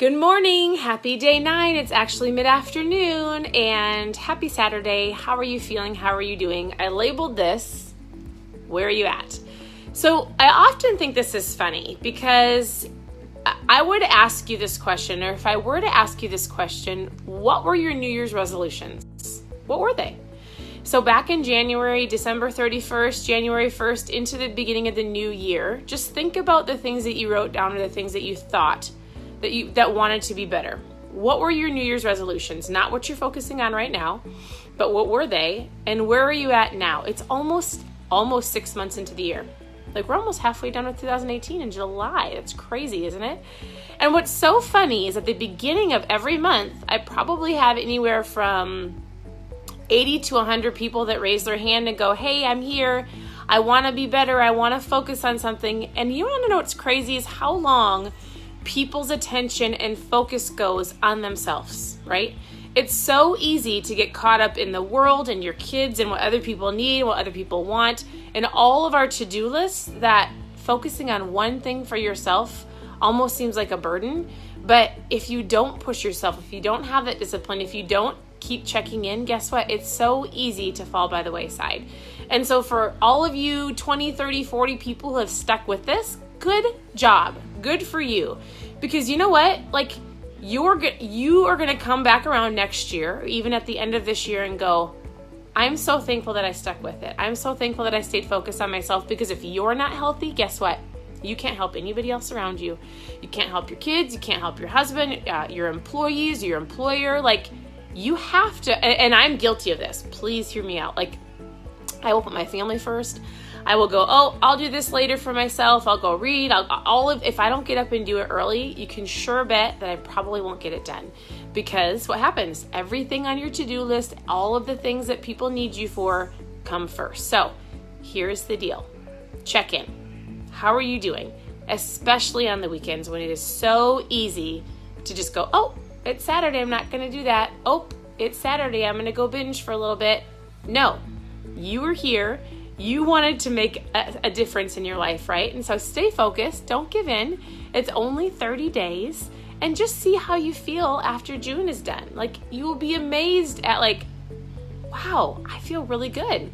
Good morning. Happy day 9. It's actually mid-afternoon and happy Saturday. How are you feeling? How are you doing? I labeled this, where are you at? So I often think this is funny because I would ask you this question, or if I were to ask you this question, what were your New Year's resolutions? What were they? So back in January, December 31st, January 1st, into the beginning of the new year, just think about the things that you wrote down or the things that you thought that wanted to be better. What were your New Year's resolutions? Not what you're focusing on right now, but what were they? And where are you at now? It's almost 6 months into the year. Like, we're almost halfway done with 2018 in July. That's crazy, isn't it? And what's so funny is at the beginning of every month, I probably have anywhere from 80 to 100 people that raise their hand and go, hey, I'm here. I want to be better. I want to focus on something. And you want to know what's crazy is how long people's attention and focus goes on themselves, right? It's so easy to get caught up in the world and your kids and what other people need, what other people want, and all of our to-do lists that focusing on one thing for yourself almost seems like a burden. But if you don't push yourself, if you don't have that discipline, if you don't keep checking in, guess what? It's so easy to fall by the wayside. And so for all of you 20, 30, 40 people who have stuck with this, good job. Good for you. Because you know what? Like, you are going to come back around next year, or even at the end of this year, and go, I'm so thankful that I stuck with it. I'm so thankful that I stayed focused on myself, because if you're not healthy, guess what? You can't help anybody else around you. You can't help your kids. You can't help your husband, your employees, your employer. Like, you have to, and I'm guilty of this. Please hear me out. Like, I will put my family first. I will go, I'll do this later for myself. I'll go read. If I don't get up and do it early, you can sure bet that I probably won't get it done. Because what happens? Everything on your to-do list, all of the things that people need you for, come first. So here's the deal. Check in. How are you doing? Especially on the weekends when it is so easy to just go, it's Saturday. I'm not going to do that. It's Saturday. I'm going to go binge for a little bit. No, you were here. You wanted to make a difference in your life, right? And so stay focused. Don't give in. It's only 30 days. And just see how you feel after June is done. Like, you will be amazed at wow, I feel really good.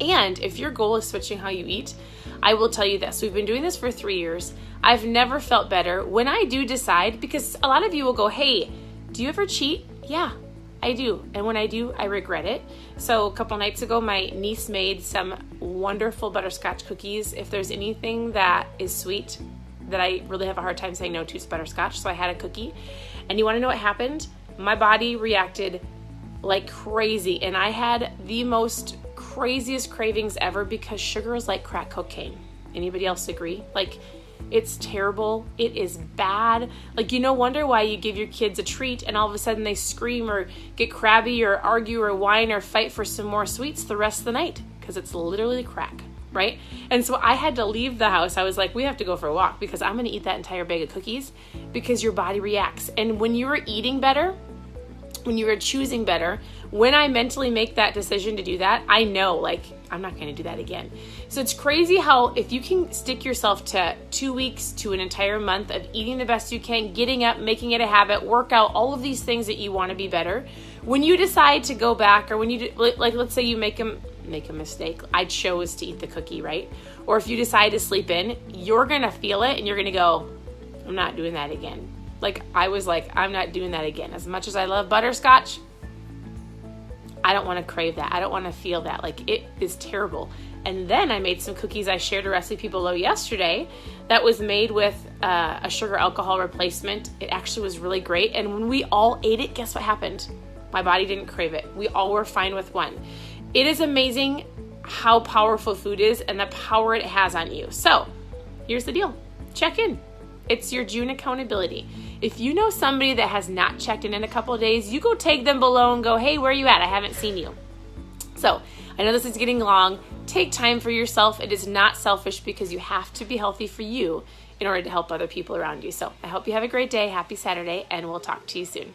And if your goal is switching how you eat, I will tell you this. We've been doing this for 3 years. I've never felt better. When I do decide, because a lot of you will go, hey, do you ever cheat? Yeah, I do. And when I do, I regret it. So a couple nights ago, my niece made some wonderful butterscotch cookies. If there's anything that is sweet that I really have a hard time saying no to, it's butterscotch. So I had a cookie. And you want to know what happened? My body reacted like crazy. And I had the most craziest cravings ever, because sugar is like crack cocaine. Anybody else agree? Like, it's terrible. It is bad. Like, wonder why you give your kids a treat and all of a sudden they scream or get crabby or argue or whine or fight for some more sweets the rest of the night, because it's literally crack, right? And so I had to leave the house. I was like, we have to go for a walk, because I'm going to eat that entire bag of cookies, because your body reacts. And when you are eating better, when you are choosing better, when I mentally make that decision to do that, I know, I'm not going to do that again. So it's crazy how if you can stick yourself to 2 weeks to an entire month of eating the best you can, getting up, making it a habit, work out, all of these things that you want to be better, when you decide to go back, or when you, let's say you make a mistake, I chose to eat the cookie, right? Or if you decide to sleep in, you're going to feel it and you're going to go, I'm not doing that again. I was like, I'm not doing that again. As much as I love butterscotch, I don't want to crave that. I don't want to feel that. It is terrible. And then I made some cookies. I shared a recipe below yesterday that was made with a sugar alcohol replacement. It actually was really great. And when we all ate it, guess what happened? My body didn't crave it. We all were fine with one. It is amazing how powerful food is and the power it has on you. So here's the deal. Check in. It's your June accountability. If you know somebody that has not checked in a couple of days, you go tag them below and go, hey, where are you at? I haven't seen you. So I know this is getting long. Take time for yourself. It is not selfish, because you have to be healthy for you in order to help other people around you. So I hope you have a great day. Happy Saturday, and we'll talk to you soon.